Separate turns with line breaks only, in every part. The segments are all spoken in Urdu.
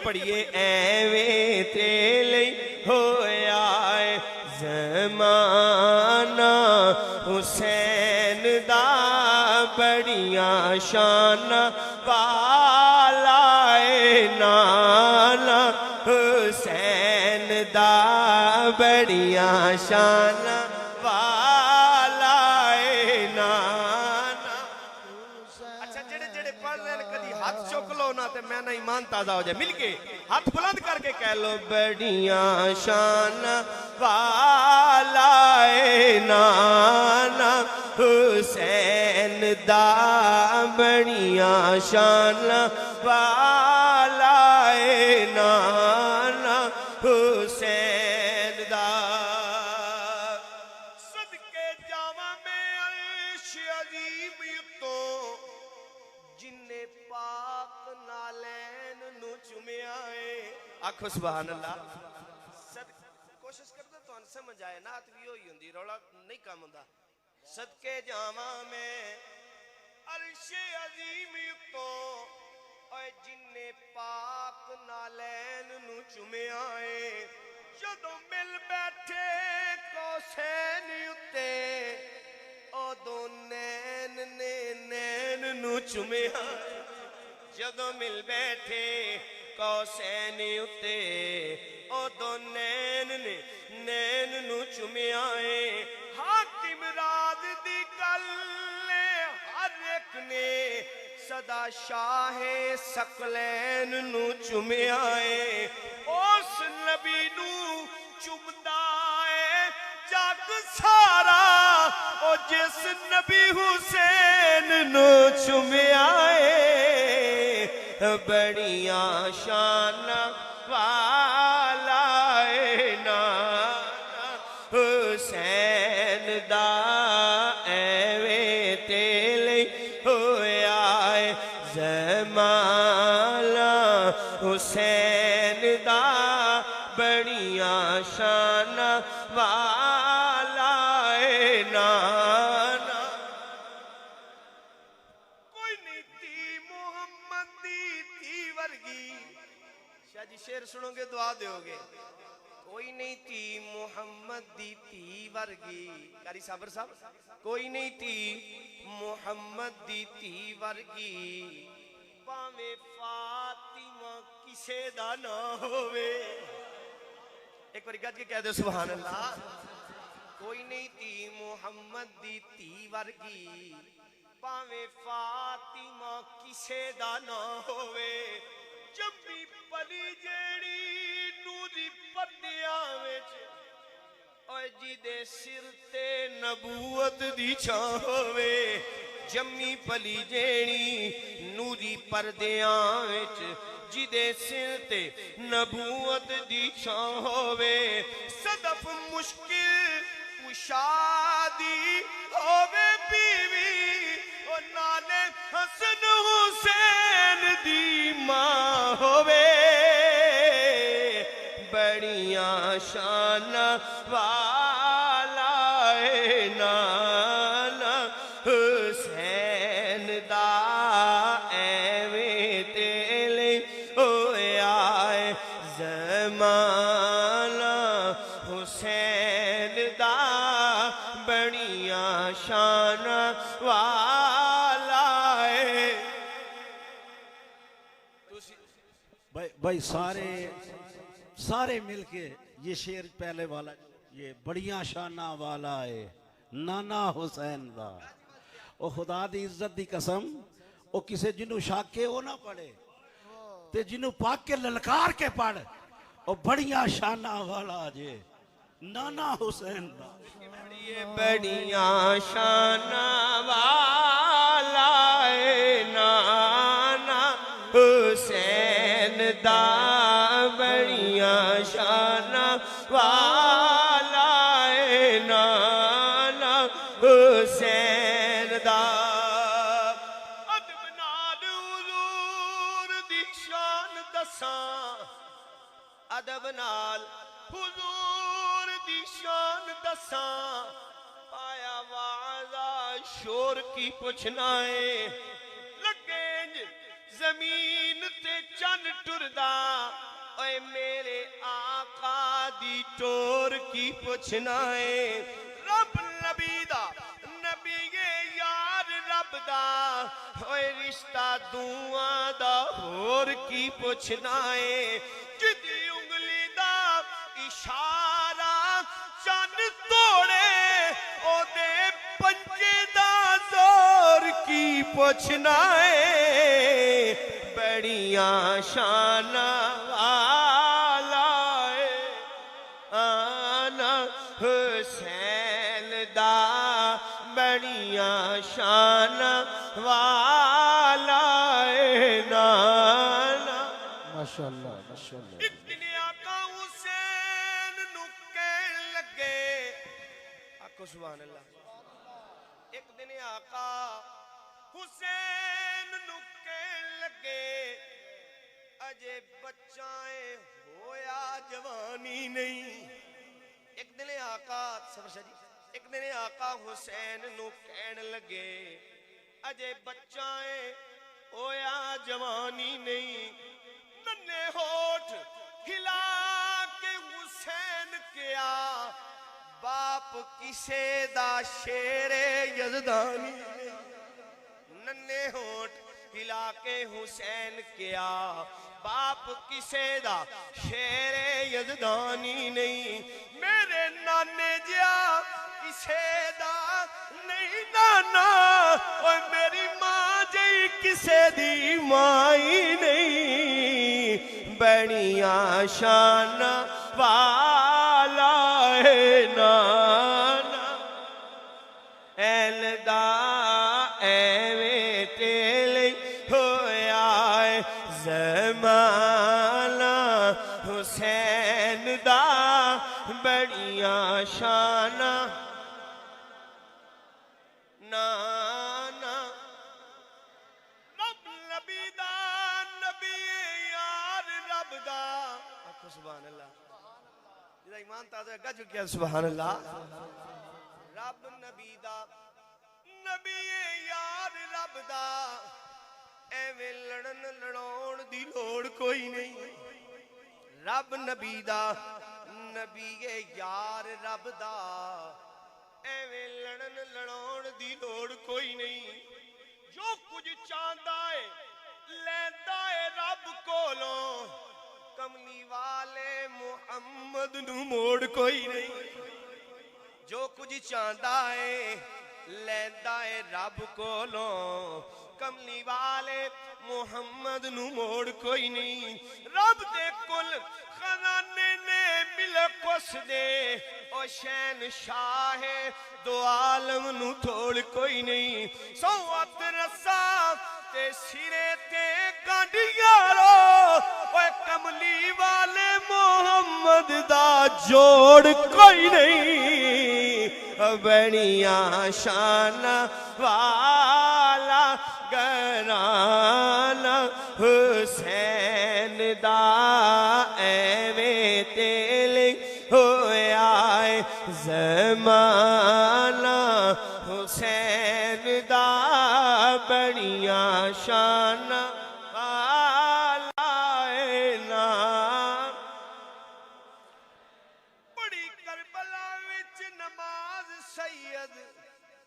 پڑھیے ایویں تیلے ہویا ہے زمانہ حسین دا بڑیاں شان والا ہے نانا حسین دا بڑیاں شان والا ہے نانا اچھا جڑے جڑے پڑھ رہے ہیں کدی ہاتھ چک لو نا تے میں نہ ایمان تازہ ہو جائے مل کے ہاتھ بلند کر کے کہہ لو بڑیاں شان والا ہے نانا حسین دا بڑیاں شان والا ہے نانا حسین دا صدقے جاواں میں عرش عظیم تو جن پاک نالین نو چومیا ہے آکھو سبحان اللہ کوشش کرتا تو ان سمجھ آئے نات بھی ہوئی ہوندی رولا نہیں کام ہوندا صدقے جاواں میں عرش عظیم تو اے جن پاک نالین نو چومیا ہے جدوں مل بیٹھے کوسین اتے او دو نین نے نین نو چومیا جدوں مل بیٹھے کوسین اتے او دو نین نے نین نو چومیا ہے حاکم راز دی گلے ہر ایک نے صدا شاہ ثقلین نو چومیا ہے اس نبی نو چومدا ہے جگ سارا او جس نبی حسین نو چومیا ہے بڑیاں شان والا ہے نانا حسین دا ایویں تیلے ہویا ہے زمانہ حسین دا بڑیاں شان والا ہے نانا کوئی نہیں تھی محمد دی تھی ورگی شاہ جی شعر سنو گے دعا دیو گے کوئی نہیں تھی محمد دی تھی ورگی کاری صابر صاحب کوئی نہیں تھی محمد دی تھی ورگی پاویں فاطمہ کسے دا نہ ہوئے ایک بار گج کے کہہ دو سبحان اللہ کوئی نہیں تھی محمد دی تھی ورگی پاویں فاطمہ کسے دا نہ ہوئے جمبی پلی جیڑی نوری پردیاں وچ اوے جی دے سر تے نبوت دی چھاں ہوئے جمی پلی جیڑی نوری پردیاں وچ جی دے سر تے نبوت دی چھاں ہوئے صدف مشکل کشادی ہوئے بیوی اور نالے حسن حسین دی ماں ہوئے بڑیاں شان والا ہے نانا حسین دا ایویں تیلے ہویا ہے زمانہ حسین دا بڑیاں شان والا ہے
بھائی سارے مل کے یہ شعر پہلے والا یہ بڑیاں شانہ والا ہے نانا حسین دا او خدا دی عزت دی قسم او کسے جنہوں شاکے ہو نہ پڑے تے جنہوں پاک کے للکار کے پڑھ او بڑیاں شانہ والا جے نانا حسین دا
بڑیاں شانہ والا ہے نانا حسین دا بڑیاں شانہ والا ہے نانا حسین دا ادب نال حضور دی شان دساں ادب نال حضور دی شان دساں پایا وعدہ شور کی پوچھنا ہے لگیں زمین تے چن ٹردا اوے میرے آقا دی ٹور کی پوچھنا ہے رب نبی دا نبی یار رب دا اوے رشتہ دعا دا اور کی پوچھنا ہے جدی انگلی دا اشارہ چن توڑے او دے پنجے دا زور کی پوچھنا ہے بڑیاں شان والا ہے آنا حسین دا بڑیاں شان والا ہے نانا
ماشاءاللہ ماشاءاللہ
ایک دن آقا حسین نو کہن لگے آقا سبحان اللہ ایک دن آقا حسین نو کہن لگے اجے بچائیں ہویا جوانی نہیں ایک دن آقا سفر شاہ جی ایک دن آقا حسین نو کہن لگے اجے بچائیں ہویا جوانی نہیں ننے ہوٹھ ہلا کے حسین کیا باپ کسے دا شیر یزدانی ننے ہوٹھ ہلا کے حسین کیا باپ کسے دا شیر یزدانی نہیں میرے نانے جیا کسے دا نہیں نانا اور میری ماں جی کسے دی مائی نہیں بڑیاں شان والا ہے نانا این دا ایویں تیلے ہویا ہے زمانہ حسین دا بڑیاں شان نانا رب نبی دا نبی یار رب دا آکھو سبحان اللہ جدا ایمان تازہ گج کیا سبحان اللہ رب نبی دا نبی یار رب دا ایویں لڑن لڑون دی لوڑ کوئی نہیں رب نبی دا نبی یار رب دا ایویں لڑن لڑون دی لوڑ کوئی نہیں جو کچھ چاہتا ہے لیتا ہے رب کولوں کملی والے محمد نو موڑ کوئی نہیں جو کچھ چاہتا ہے لیتا ہے رب کولوں کملی والے محمد نو موڑ کوئی نہیں رب دے کل خزانے نے مل کس دے او شہن شاہ دو عالم نو توڑ کوئی نہیں سوات رسا تے سرے تے گانڈیارو اوے کملی والے محمد دا جوڑ کوئی نہیں بڑیاں شان والا گرانا حسین دا ایویں تیلے ہویا ہے زمانہ حسین دا بڑیاں شان والا ہے نام بڑی کربلا وچ نماز سید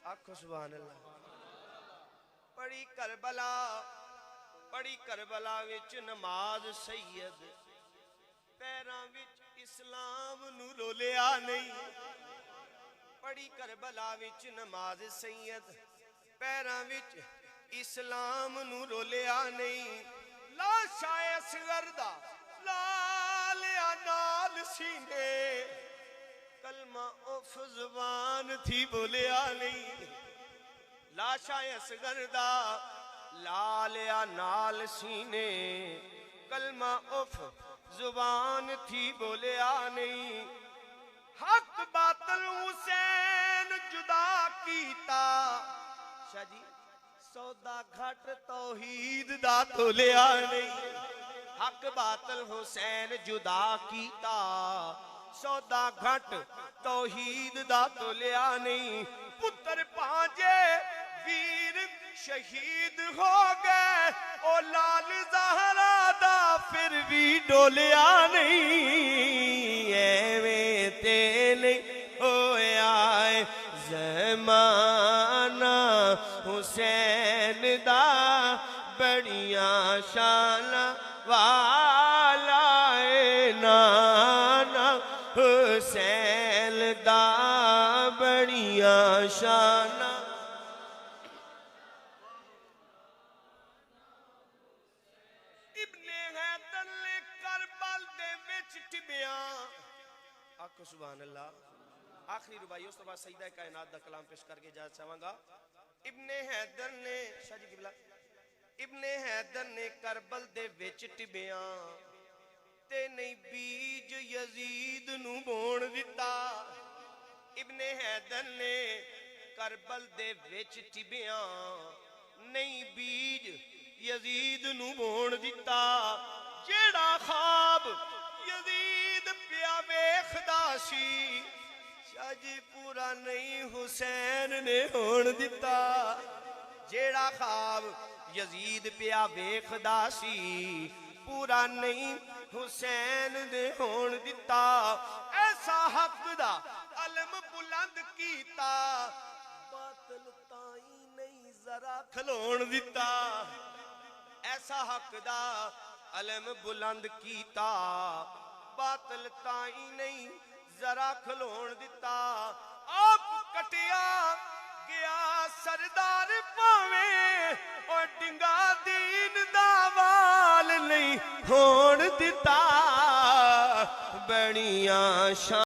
آکھو سبحان اللہ بڑی کربلا وچ نماز سید پیراں وچ اسلام نو رولیا نہیں بڑی کربلا وچ نماز سید پیراں وچ اسلام نو رولیا نہیں لاشا اصغر دا لالیا نال سینے کلمہ اف زبان تھی بولیا نہیں لاشا اصغر دا لالیا نال سینے کلمہ اف زبان تھی بولیا نہیں حق باطل حسین جدا کیتا شاہ جی سودا گھٹ توحید دا تولیا نہیں حق باطل حسین جدا کیتا سودا گھٹ توحید دا تولیا نہیں پتر پانجے ویر شہید ہو گئے او لال زہرا دا پھر بھی ڈولیا نہیں ایویں تے نہیں ہویا ہے زمانہ حسین دا بڑیاں شان والا ہے نانا حسین دا بڑیاں شان ابن حیدر نے کربل دے وچ ٹبیاں آکھو سبحان اللہ آخری ربائی اس تو بعد سیدہ کائنات دا کلام پیش کر کے جا چاہوں گا ابن حیدر نے شاہ جی قبلہ ابن حیدر نے کربل دے وچ ٹبیاں تے نہیں بیج یزید نو بون دیتا ابن حیدر نے کربل دے وچ ٹبیاں نہیں بیج یزید نو بون دیتا جیڑا خواب یزید پیا ویکھدا سی شاہ جی پورا نہیں حسین نے ہون دیتا جیڑا خواب یزید پیا ویکھدا سی پورا نہیں حسین نے ہون دیتا ایسا حق دا علم بلند کیتا باطل تائیں نہیں ذرا کھلون دیتا ایسا حق دا علم بلند کیتا باطل تائیں نہیں ذرا کھلون دیتا آپ کٹیا گیا سردار پاویں اور ڈنگا دین دا وال نہیں ہون دیتا بڑیاں شان